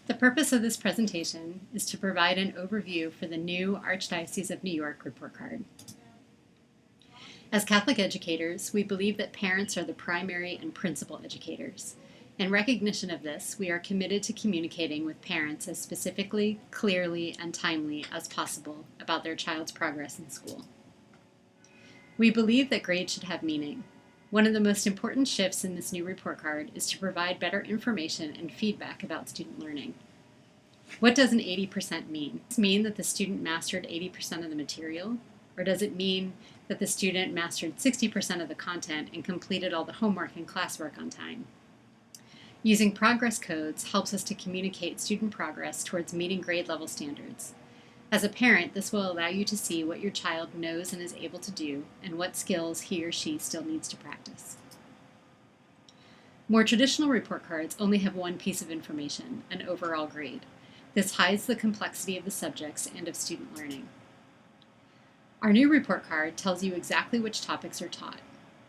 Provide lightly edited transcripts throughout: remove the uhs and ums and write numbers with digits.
The purpose of this presentation is to provide an overview for the new Archdiocese of New York report card. As Catholic educators, we believe that parents are the primary and principal educators. In recognition of this, we are committed to communicating with parents as specifically, clearly, and timely as possible about their child's progress in school. We believe that grades should have meaning. One of the most important shifts in this new report card is to provide better information and feedback about student learning. What does an 80% mean? Does it mean that the student mastered 80% of the material? Or does it mean that the student mastered 60% of the content and completed all the homework and classwork on time? Using progress codes helps us to communicate student progress towards meeting grade level standards. As a parent, this will allow you to see what your child knows and is able to do, and what skills he or she still needs to practice. More traditional report cards only have one piece of information, an overall grade. This hides the complexity of the subjects and of student learning. Our new report card tells you exactly which topics are taught.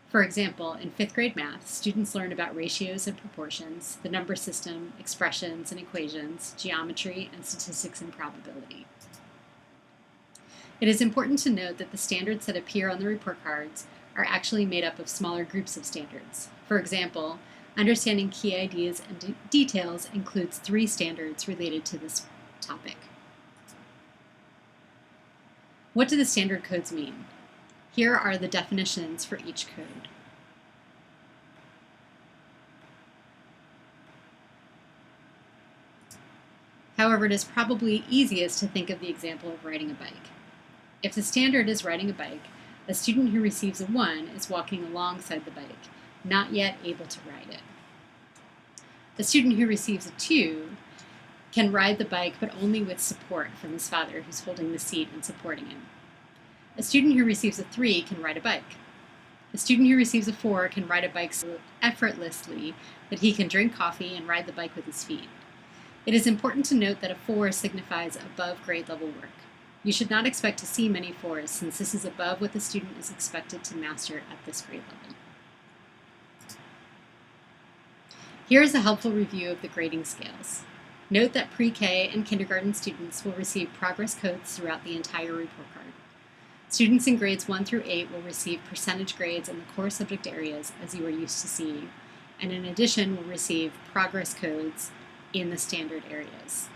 For example, in 5th grade math, students learn about ratios and proportions, the number system, expressions and equations, geometry, and statistics and probability. It is important to note that the standards that appear on the report cards are actually made up of smaller groups of standards. For example, understanding key ideas and details includes 3 standards related to this topic. What do the standard codes mean? Here are the definitions for each code. However, it is probably easiest to think of the example of riding a bike. If the standard is riding a bike, a student who receives a 1 is walking alongside the bike, not yet able to ride it. A student who receives a 2 can ride the bike, but only with support from his father, who's holding the seat and supporting him. A student who receives a 3 can ride a bike. A student who receives a 4 can ride a bike so effortlessly that he can drink coffee and ride the bike with his feet. It is important to note that a 4 signifies above grade level work. You should not expect to see many 4s, since this is above what the student is expected to master at this grade level. Here is a helpful review of the grading scales. Note that pre-K and kindergarten students will receive progress codes throughout the entire report card. Students in grades 1 through 8 will receive percentage grades in the core subject areas, as you are used to seeing, and in addition will receive progress codes in the standard areas.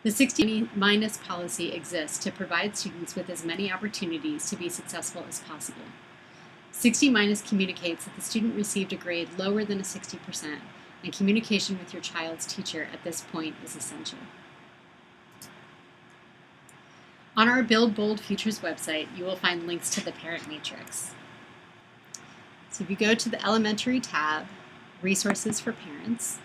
The 60- policy exists to provide students with as many opportunities to be successful as possible. 60- communicates that the student received a grade lower than a 60%, and communication with your child's teacher at this point is essential. On our Build Bold Futures website, you will find links to the parent matrix. So if you go to the Elementary tab, Resources for Parents,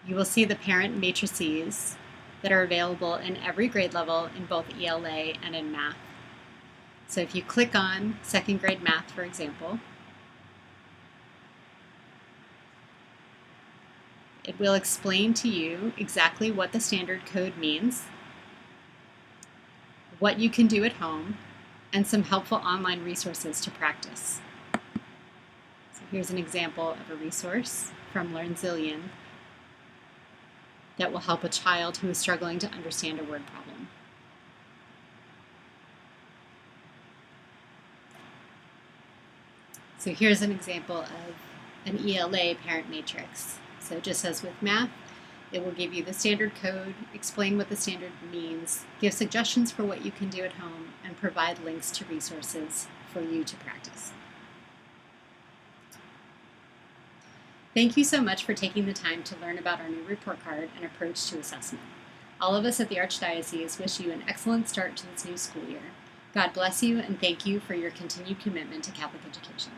you will see the parent matrices that are available in every grade level in both ELA and in math. So if you click on 2nd grade math, for example, it will explain to you exactly what the standard code means, what you can do at home, and some helpful online resources to practice. So here's an example of a resource from LearnZillion that will help a child who is struggling to understand a word problem. So here's an example of an ELA parent matrix. So just as with math, it will give you the standard code, explain what the standard means, give suggestions for what you can do at home, and provide links to resources for you to practice. Thank you so much for taking the time to learn about our new report card and approach to assessment. All of us at the Archdiocese wish you an excellent start to this new school year. God bless you, and thank you for your continued commitment to Catholic education.